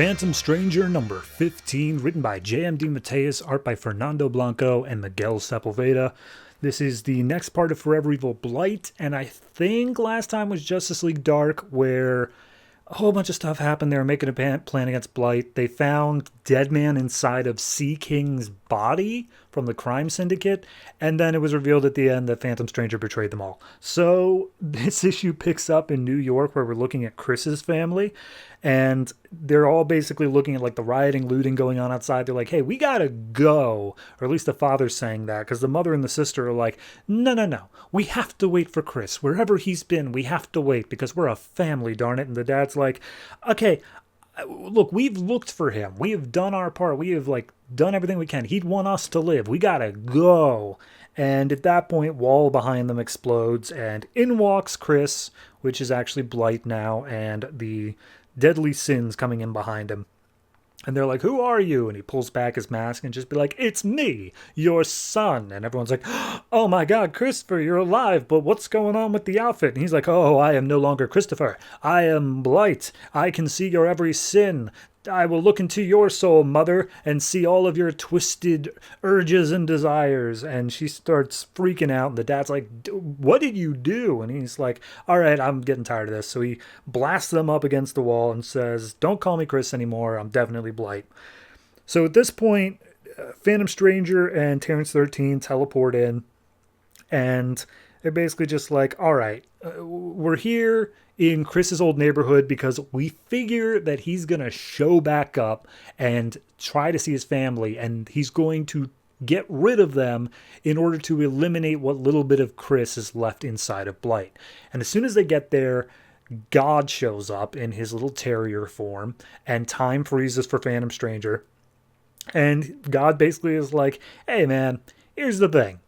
Phantom Stranger number 15, written by J.M.D. Mateus, art by Fernando Blanco and Miguel Sepulveda. This is the next part of Forever Evil Blight, and I think last time was Justice League Dark, where a whole bunch of stuff happened. They were making a plan against Blight. They found Deadman inside of Sea King's body from the crime syndicate, and then it was revealed at the end that Phantom Stranger betrayed them all. So this issue picks up in New York, where we're looking at Chris's family, and they're all basically looking at like the rioting, looting going on outside. They're like, hey, we gotta go. Or at least the father's saying that, because the mother and the sister are like, no. We have to wait for Chris. Wherever he's been, we have to wait because we're a family, darn it. And the dad's like, okay, look, we've looked for him. We have done our part. We have done everything we can. He'd want us to live. We gotta go. And at that point, wall behind them explodes, and in walks Chris, which is actually Blight now, and the deadly sins coming in behind him. And they're like, who are you? And he pulls back his mask and just be like, it's me, your son. And everyone's like, oh my God, Christopher, you're alive, but what's going on with the outfit? And he's like, oh, I am no longer Christopher. I am Blight. I can see your every sin. I will look into your soul, mother, and see all of your twisted urges and desires. And she starts freaking out. And the dad's like, what did you do? And he's like, all right, I'm getting tired of this. So he blasts them up against the wall and says, don't call me Chris anymore. I'm definitely Blight. So at this point, Phantom Stranger and Terrence 13 teleport in. And they're basically just like, all right, we're here in Chris's old neighborhood because we figure that he's going to show back up and try to see his family, and he's going to get rid of them in order to eliminate what little bit of Chris is left inside of Blight. And as soon as they get there, God shows up in his little terrier form, and time freezes for Phantom Stranger. And God basically is like, hey man, here's the thing.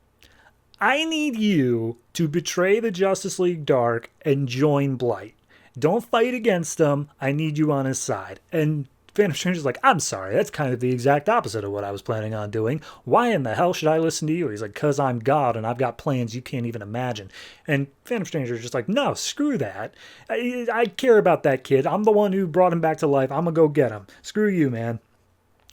I need you to betray the Justice League Dark and join Blight. Don't fight against him. I need you on his side. And Phantom Stranger's like, I'm sorry, that's kind of the exact opposite of what I was planning on doing. Why in the hell should I listen to you? He's like, because I'm God and I've got plans you can't even imagine. And Phantom Stranger's just like, no, screw that. I care about that kid. I'm the one who brought him back to life. I'm going to go get him. Screw you, man.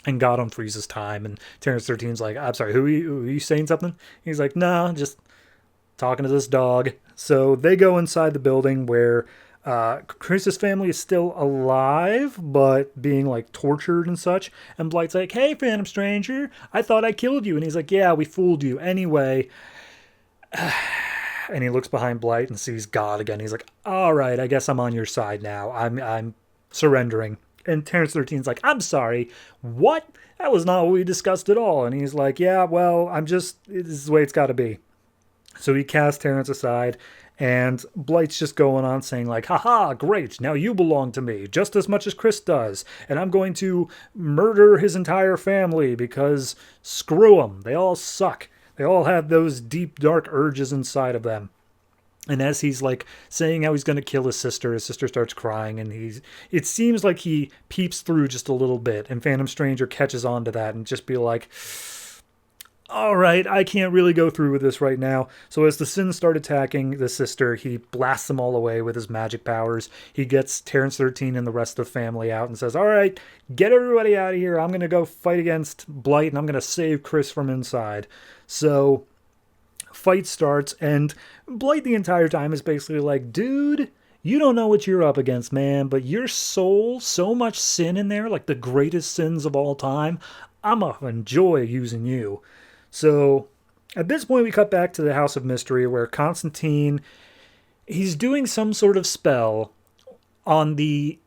And God unfreezes time, and Terrence 13's like, I'm sorry, who are you saying something? He's like, no, just talking to this dog. So they go inside the building where Chris's family is still alive, but being tortured and such. And Blight's like, hey, Phantom Stranger, I thought I killed you. And he's like, yeah, we fooled you. Anyway. And he looks behind Blight and sees God again. He's like, all right, I guess I'm on your side now. I'm surrendering. And Terrence 13's like, I'm sorry, what? That was not what we discussed at all. And he's like, yeah, well, this is the way it's got to be. So he casts Terrence aside, and Blight's just going on saying haha, great, now you belong to me, just as much as Chris does. And I'm going to murder his entire family because screw them, they all suck. They all have those deep, dark urges inside of them. And as he's saying how he's going to kill his sister starts crying, and it seems like he peeps through just a little bit, and Phantom Stranger catches on to that and just be like, all right, I can't really go through with this right now. So as the Sins start attacking the sister, he blasts them all away with his magic powers. He gets Terrence 13 and the rest of the family out and says, all right, get everybody out of here. I'm going to go fight against Blight, and I'm going to save Chris from inside. So fight starts, and Blight the entire time is basically like, dude, you don't know what you're up against, man, but your soul, so much sin in there, the greatest sins of all time, I'm gonna enjoy using you. So at this point, we cut back to the House of Mystery, where Constantine, he's doing some sort of spell on the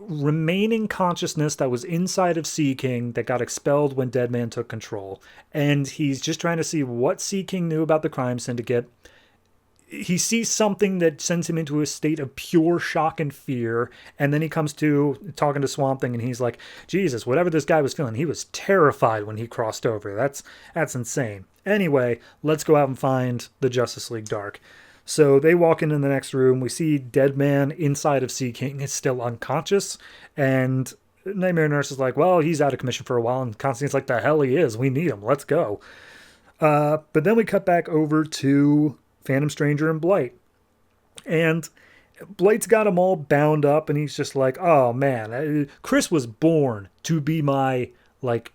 remaining consciousness that was inside of Sea King that got expelled when Deadman took control. And he's just trying to see what Sea King knew about the crime syndicate. He sees something that sends him into a state of pure shock and fear. And then he comes to talking to Swamp Thing, and he's like, Jesus, whatever this guy was feeling, he was terrified when he crossed over. That's insane. Anyway, let's go out and find the Justice League Dark. So they walk into the next room. We see Deadman inside of Sea King is still unconscious. And Nightmare Nurse is like, well, he's out of commission for a while. And Constantine's like, the hell he is. We need him. Let's go. But then we cut back over to Phantom Stranger and Blight. And Blight's got him all bound up, and he's just like, oh man, Chris was born to be my, like,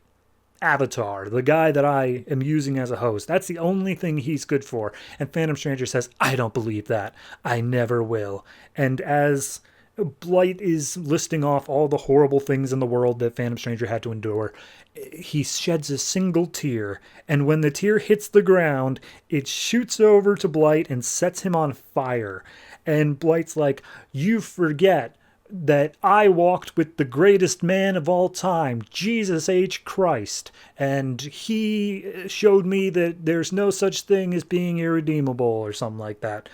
avatar, the guy that I am using as a host. That's the only thing he's good for. And Phantom Stranger says, I don't believe that. I never will. And as Blight is listing off all the horrible things in the world that Phantom Stranger had to endure, he sheds a single tear. And when the tear hits the ground, it shoots over to Blight and sets him on fire. And Blight's like, you forget that I walked with the greatest man of all time, Jesus H. Christ, and he showed me that there's no such thing as being irredeemable, or something like that.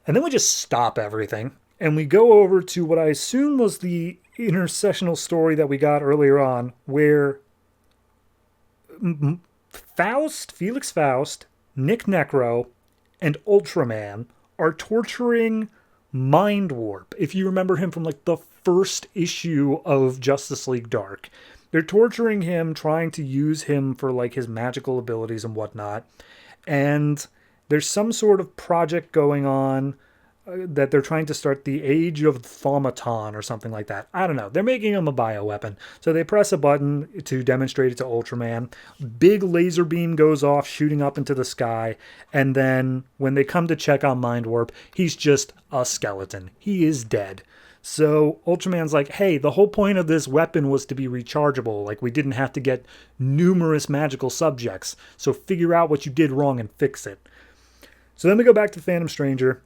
And then we just stop everything, and we go over to what I assume was the intercessional story that we got earlier on, where Felix Faust, Nick Necro, and Ultraman are torturing Mind Warp. If you remember him from like the first issue of Justice League Dark, they're torturing him, trying to use him for like his magical abilities and whatnot. And there's some sort of project going on that they're trying to start, the Age of Thaumaton or something like that. I don't know. They're making him a bioweapon. So they press a button to demonstrate it to Ultraman. Big laser beam goes off, shooting up into the sky. And then when they come to check on Mind Warp, he's just a skeleton. He is dead. So Ultraman's like, hey, the whole point of this weapon was to be rechargeable. Like, we didn't have to get numerous magical subjects. So figure out what you did wrong and fix it. So then we go back to Phantom Stranger.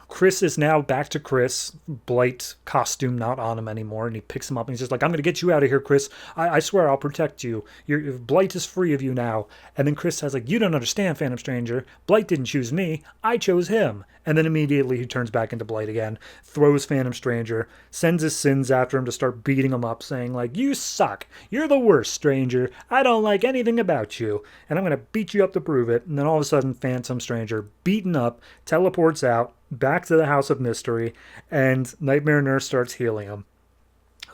Chris is now back to Chris. Blight costume not on him anymore, and he picks him up and he's just like, I'm going to get you out of here, Chris. I swear I'll protect you. Blight is free of you now. And then Chris says, like, you don't understand, Phantom Stranger. Blight didn't choose me. I chose him. And then immediately he turns back into Blight again, throws Phantom Stranger, sends his sins after him to start beating him up, saying like, you suck. You're the worst, Stranger. I don't like anything about you. And I'm going to beat you up to prove it. And then all of a sudden, Phantom Stranger, beaten up, teleports out, back to the House of Mystery, and Nightmare Nurse starts healing him.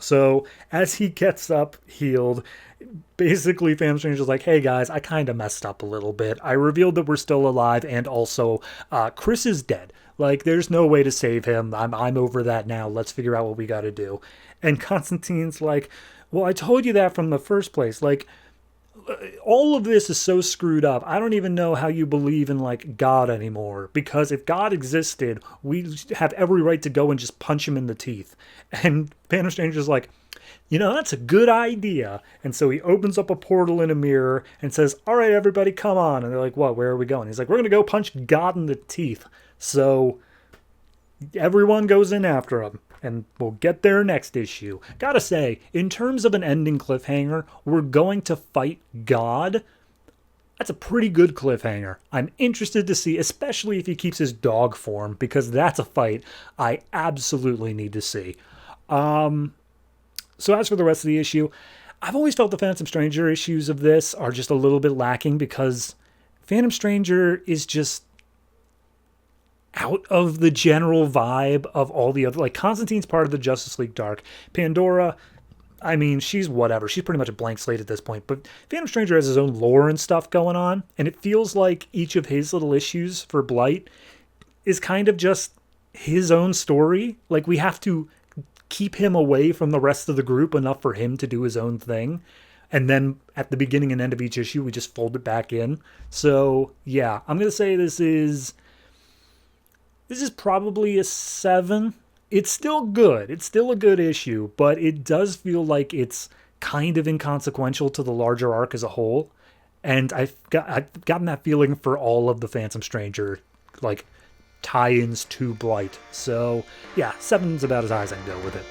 So as he gets up healed, basically Phantom Stranger's like, hey guys, I kind of messed up a little bit. I revealed that we're still alive, and also Chris is dead. Like, there's no way to save him. I'm over that now. Let's figure out what we got to do. And Constantine's like, well, I told you that from the first place. Like, all of this is so screwed up. I don't even know how you believe in like God anymore, because if God existed, we have every right to go and just punch him in the teeth. And Phantom Stranger's like, you know, that's a good idea. And so he opens up a portal in a mirror and says, all right, everybody, come on. And they're like, what, where are we going? He's like, we're going to go punch God in the teeth. So everyone goes in after him. And we'll get there next issue. Gotta say, in terms of an ending cliffhanger, we're going to fight God. That's a pretty good cliffhanger. I'm interested to see, especially if he keeps his dog form, because that's a fight I absolutely need to see. So as for the rest of the issue, I've always felt the Phantom Stranger issues of this are just a little bit lacking, because Phantom Stranger is just out of the general vibe of all the other, like, Constantine's part of the Justice League Dark. Pandora, I mean, she's whatever. She's pretty much a blank slate at this point. But Phantom Stranger has his own lore and stuff going on, and it feels like each of his little issues for Blight is kind of just his own story. Like, we have to keep him away from the rest of the group enough for him to do his own thing. And then at the beginning and end of each issue, we just fold it back in. So, yeah, I'm going to say this is probably a 7. It's still good. It's still a good issue, but it does feel like it's kind of inconsequential to the larger arc as a whole. And I've gotten that feeling for all of the Phantom Stranger, like, tie-ins to Blight. So, yeah, 7's about as high as I can go with it.